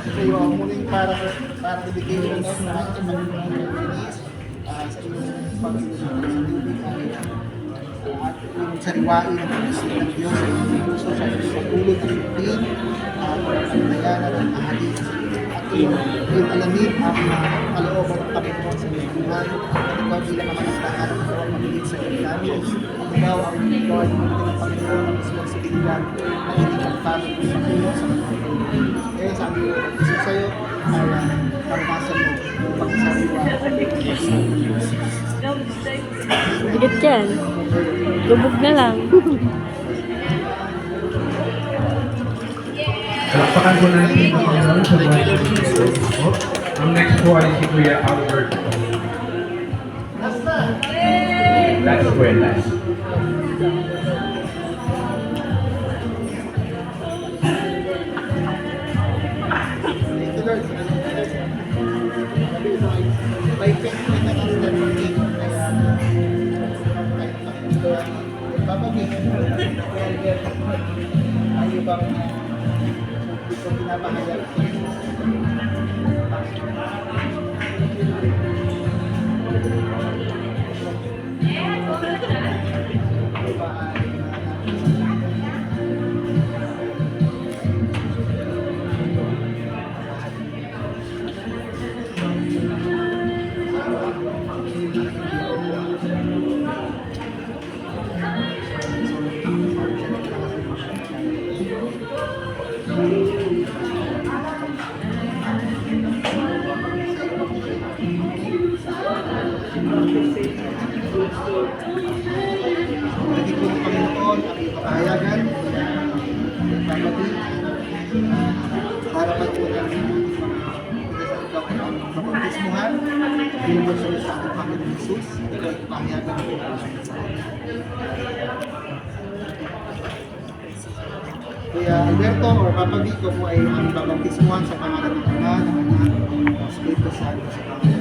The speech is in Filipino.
So yung muling para ibigay mo na sa pag-release sa iyong pag-ibig sa tubig at yung sariwain ng pag-isip ng Diyos sa iyong puso sa iyong pagulog ng lupin at pagkayanan ng ahali at yung alamin ang kalooban ng Panginoon sa iyong buhay at ikaw bilang ang managtahan at ikaw ang magilit sa iyong namin at ikaw ang ikaw ay ng Panginoon ang responsibilidad na hindi kapatid ng Panginoon sa Panginoon. Kaya sabi ko, gusto sa'yo ay pagkasan mo yung pagsariwa. Higit yan. Lubog na lang. Palakpakan po natin ang Panginoon sa buhay ng Panginoon. Ang next po ay si Kuya Albert. Last po yan, last. May technique na undertaking kaya babagay ayaw bang ito pinapahayag naging po ng Panginoon ang iyong kahayagan babati para pagpunang mapagkismuhan bilang sa iyo sa ating Panginoon Jesus ikaw ang kahayagan po Kuya Alberto or Papa Vico po ay ang babaptismuhan sa pangalan ng Ama, ng Anak, ng Espiritu Santo sa Panginoon.